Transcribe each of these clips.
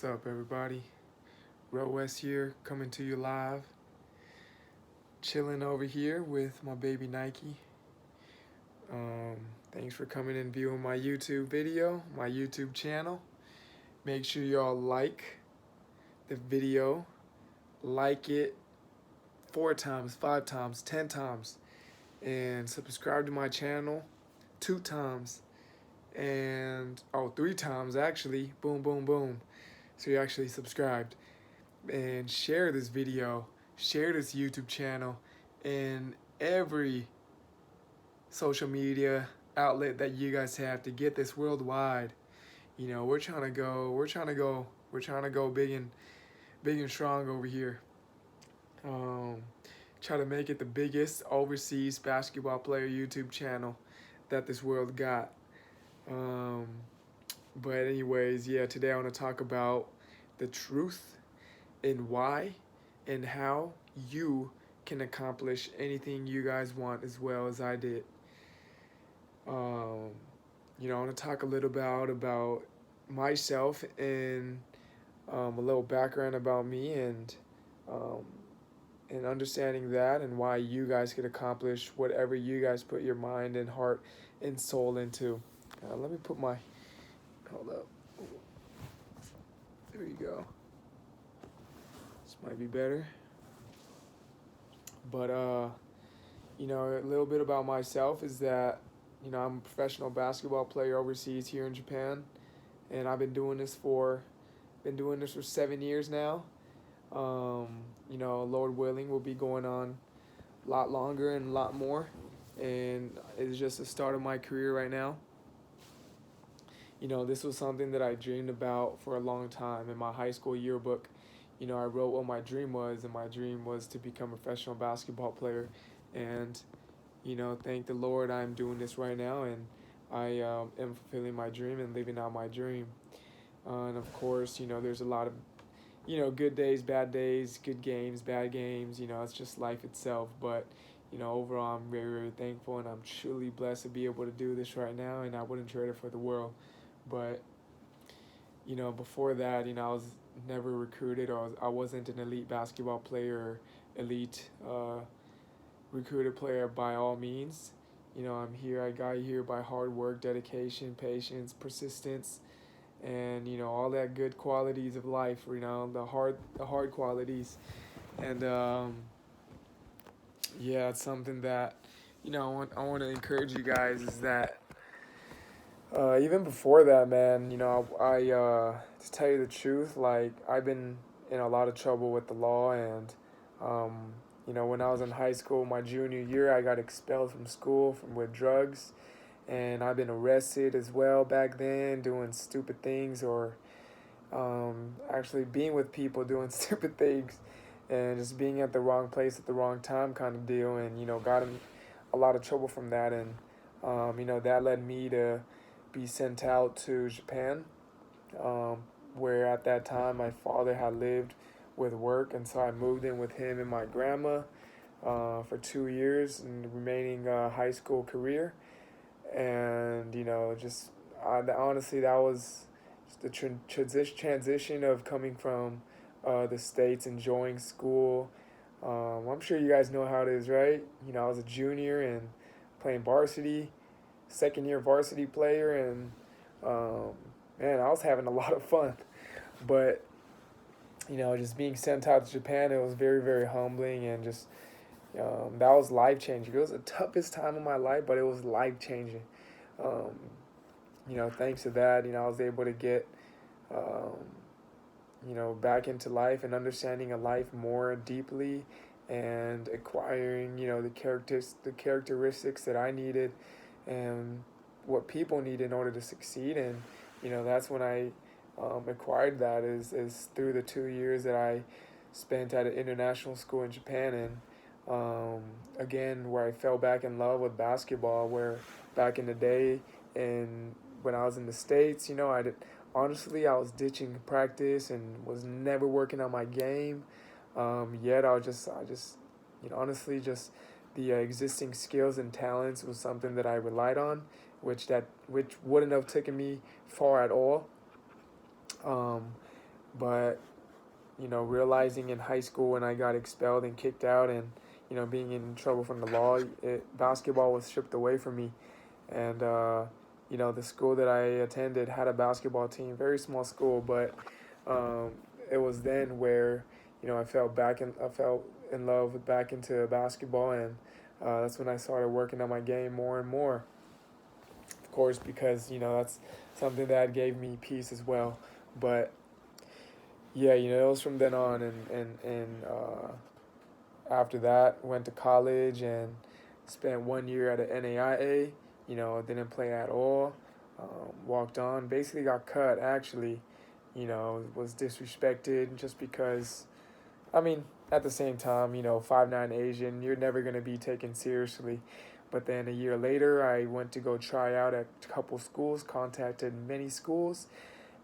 What's up, everybody? West here, coming to you live. Chilling over here with my baby Nike. Um, Thanks for coming and viewing my YouTube video, my YouTube channel. Make sure y'all like the video, like it 4 times, 5 times, 10 times, and subscribe to my channel 2 times, and 3 times actually. Boom, boom, boom. So you actually subscribed. And share this video, share this YouTube channel in every social media outlet that you guys have to get this worldwide. We're trying to go big and strong over here. Um, Try to make it the biggest overseas basketball player YouTube channel that this world got. Um, but anyways, yeah, today I want to talk about the truth and why and how you can accomplish anything you guys want as well as I did. Um, I want to talk a little about myself and a little background about me um, and understanding that and why you guys can accomplish whatever you guys put your mind and heart and soul into. Let me put my, hold up. There you go. This might be better. But, a little bit about myself is that, I'm a professional basketball player overseas here in Japan. And I've been doing this for 7 years now. Lord willing, we'll be going on a lot longer and a lot more. And it's just the start of my career right now. This was something that I dreamed about for a long time. In my high school yearbook, I wrote what my dream was, and my dream was to become a professional basketball player. And, thank the Lord I'm doing this right now, and I am fulfilling my dream and living out my dream. And of course, there's a lot of, good days, good games, bad games, it's just life itself. But, overall, I'm very, very thankful, and I'm truly blessed to be able to do this right now, and I wouldn't trade it for the world. But, before that, I was never recruited, or I wasn't an elite basketball player or elite recruited player by all means. I got here by hard work, dedication, patience, persistence, and all that good qualities of life. The hard qualities, and yeah, it's something that I want to encourage you guys is that even before that, man, to tell you the truth, like I've been in a lot of trouble with the law, and when I was in high school, my junior year, I got expelled from school with drugs, and I've been arrested as well back then, doing stupid things, or actually being with people doing stupid things, and just being at the wrong place at the wrong time kind of deal, and got in a lot of trouble from that, and that led me to be sent out to Japan, where at that time my father had lived with work, and so I moved in with him and my grandma for 2 years in the remaining high school career. And honestly, that was the transition of coming from the States, enjoying school. I'm sure you guys know how it is, right? I was a junior and playing varsity, second year varsity player, and man, I was having a lot of fun. But just being sent out to Japan, it was very, very humbling, and just that was life changing. It was the toughest time of my life, but it was life changing. Thanks to that, I was able to get um, back into life and understanding a life more deeply, and acquiring the characteristics that I needed and what people need in order to succeed. And that's when I acquired that is through the 2 years that I spent at an international school in Japan. And again, where I fell back in love with basketball, where back in the day and when I was in the States, honestly, I was ditching practice and was never working on my game. Yet honestly, just the existing skills and talents was something that I relied on, which wouldn't have taken me far at all. Um, But realizing in high school when I got expelled and kicked out, and being in trouble from the law, basketball was stripped away from me. And the school that I attended had a basketball team, very small school, but um, it was then where I felt in love with back into basketball, and that's when I started working on my game more and more. Of course, because that's something that gave me peace as well. But yeah, it was from then on, and after that, went to college and spent 1 year at an NAIA. Didn't play at all. Walked on. Basically got cut. Actually, was disrespected just because. I mean, at the same time, 5'9" Asian, you're never gonna be taken seriously. But then a year later, I went to go try out at a couple schools. Contacted many schools,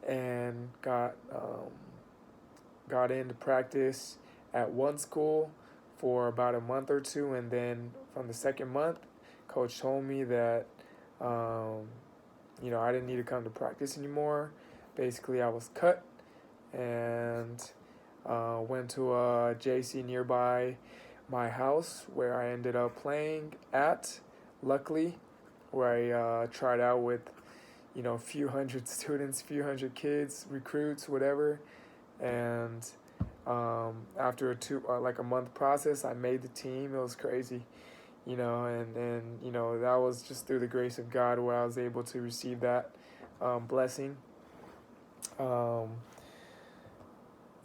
and got into practice at one school for about a month or two, and then from the second month, coach told me that um, I didn't need to come to practice anymore. Basically, I was cut, and went to a JC nearby my house where I ended up playing at. Luckily, where I tried out with a few hundred students, few hundred kids, recruits, whatever, and after like a month process, I made the team. It was crazy, and that was just through the grace of God where I was able to receive that blessing. Um,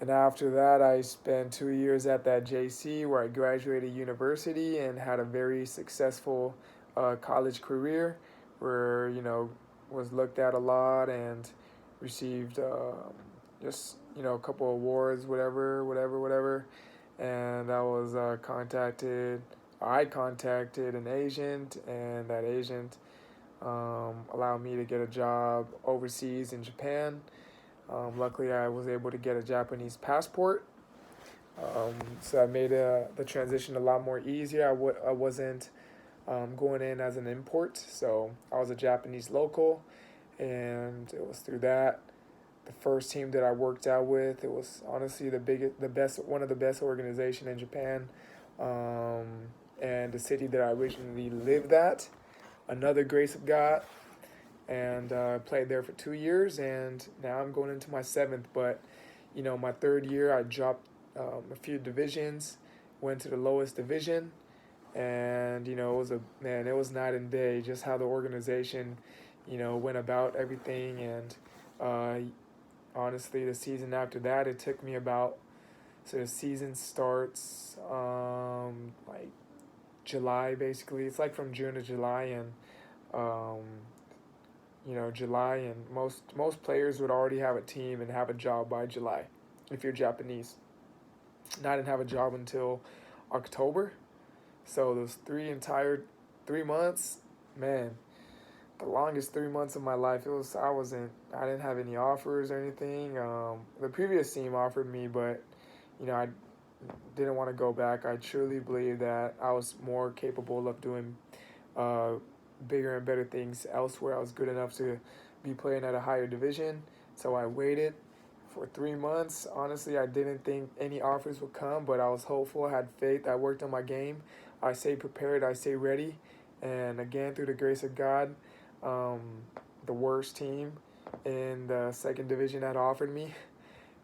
and after that, I spent 2 years at that JC where I graduated university and had a very successful college career, where was looked at a lot and received just a couple awards, whatever. And I contacted an agent, and that agent allowed me to get a job overseas in Japan. Luckily, I was able to get a Japanese passport, so I made the transition a lot more easier. I wasn't going in as an import, so I was a Japanese local, and it was through that. The first team that I worked out with, it was honestly the best, one of the best organization in Japan, um, and the city that I originally lived at. Another grace of God, and played there for 2 years, and now I'm going into my seventh. But my third year, I dropped a few divisions, went to the lowest division, and it was night and day just how the organization went about everything. And honestly, the season after that, it took me about, so the season starts like July, basically. It's like from June to July, and um, July, and most players would already have a team and have a job by July if you're Japanese. And I didn't have a job until October. So those 3 months, man, the longest 3 months of my life. I didn't have any offers or anything. The previous team offered me, but I didn't want to go back. I truly believe that I was more capable of doing uh, bigger and better things elsewhere. I was good enough to be playing at a higher division. So I waited for 3 months. Honestly, I didn't think any offers would come, but I was hopeful. I had faith. I worked on my game. I stayed prepared. I stayed ready. And again, through the grace of God, um, the worst team in the second division had offered me.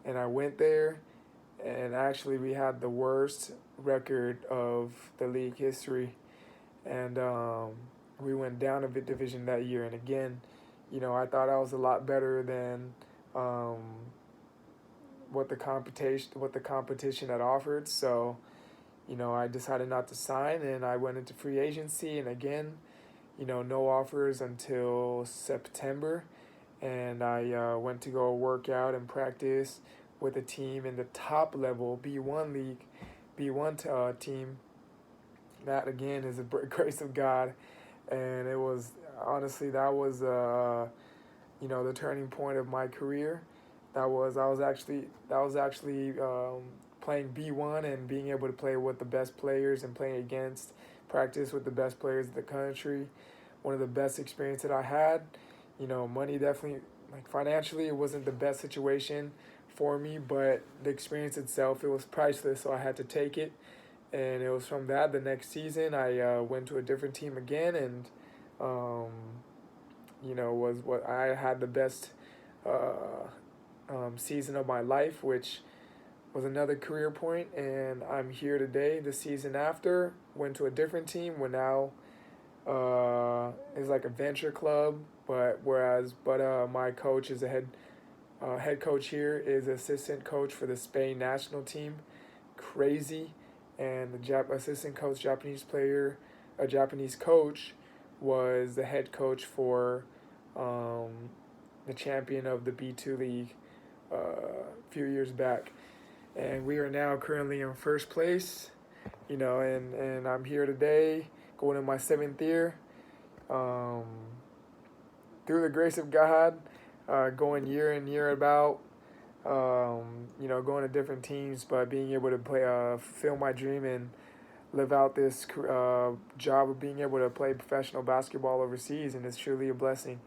And I went there. And actually, we had the worst record of the league history. And we went down a bit division that year. And again, I thought I was a lot better than um, what the competition had offered. So, I decided not to sign, and I went into free agency. And again, no offers until September. And I went to go work out and practice with a team in the top level B1 league, B1 team. That again is a grace of God, and it was honestly the turning point of my career. I was actually playing B1 and being able to play with the best players and playing against, practice with the best players in the country. One of the best experience that I had. Money definitely, like financially, it wasn't the best situation for me, but the experience itself, it was priceless, so I had to take it. And it was from that, the next season, I went to a different team again, and um, was what I had the best season of my life, which was another career point. And I'm here today. The season after, went to a different team. We're now it's like a venture club, but my coach is a head coach here is assistant coach for the Spain national team. Crazy. And the assistant coach, a Japanese coach, was the head coach for the champion of the B2 league a few years back. And we are now currently in first place, and I'm here today, going in my 7th year. Um, through the grace of God, going year in, year about, going to different teams, but being able to play, fulfill my dream and live out this job of being able to play professional basketball overseas, and it's truly a blessing.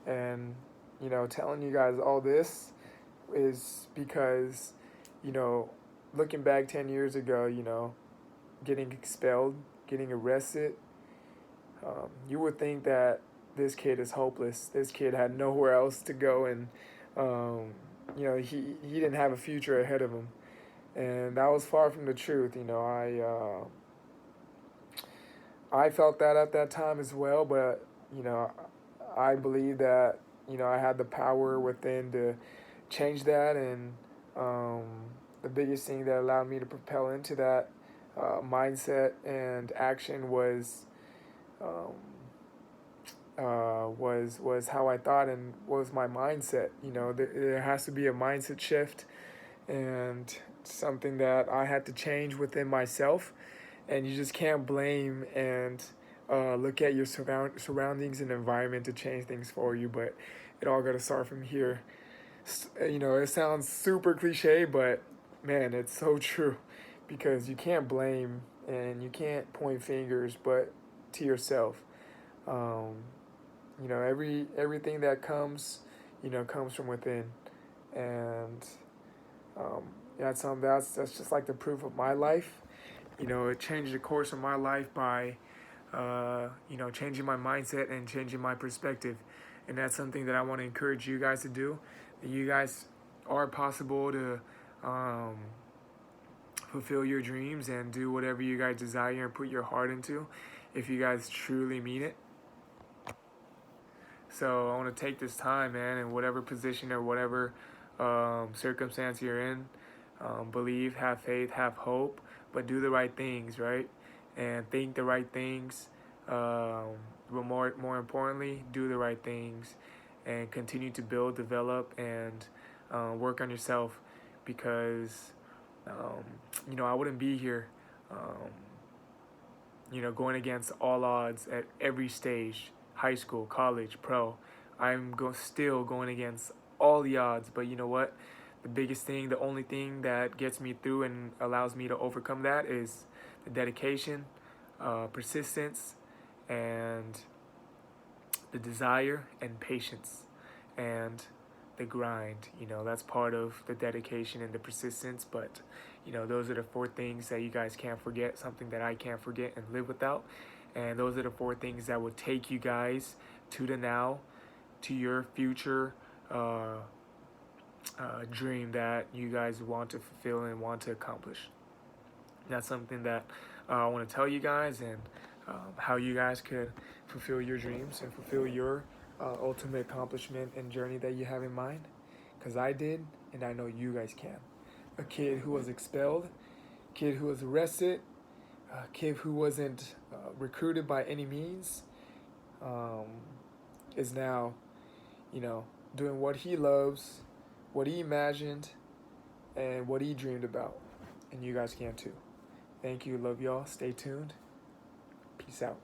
And, telling you guys all this is because, looking back 10 years ago, getting expelled, getting arrested, you would think that this kid is hopeless. This kid had nowhere else to go, and he didn't have a future ahead of him, and that was far from the truth. I felt that at that time as well, but I believe that I had the power within to change that, and the biggest thing that allowed me to propel into that mindset and action um, was how I thought and was my mindset. There has to be a mindset shift, and something that I had to change within myself. And you just can't blame and look at your surroundings and environment to change things for you. But it all got to start from here. It sounds super cliche, but man, it's so true, because you can't blame and you can't point fingers, but to yourself. Um, everything that comes, comes from within, and that's just like the proof of my life. It changed the course of my life by, changing my mindset and changing my perspective, and that's something that I want to encourage you guys to do. That you guys are possible to fulfill your dreams and do whatever you guys desire and put your heart into, if you guys truly mean it. So I want to take this time, man, in whatever position or whatever circumstance you're in, believe, have faith, have hope, but do the right things, right? And think the right things. But more importantly, do the right things, and continue to build, develop, and work on yourself, because I wouldn't be here. Going against all odds at every stage, high school, college, pro. I'm still going against all the odds, but you know what? The only thing that gets me through and allows me to overcome that is the dedication, persistence, and the desire and patience, and the grind. That's part of the dedication and the persistence, but those are the 4 things that you guys can't forget, something that I can't forget and live without. And those are the 4 things that will take you guys to the now, to your future dream that you guys want to fulfill and want to accomplish. That's something that I want to tell you guys, and how you guys could fulfill your dreams and fulfill your ultimate accomplishment and journey that you have in mind. Because I did, and I know you guys can. A kid who was expelled, kid who was arrested, a kid who wasn't recruited by any means, is now, doing what he loves, what he imagined, and what he dreamed about. And you guys can too. Thank you. Love y'all. Stay tuned. Peace out.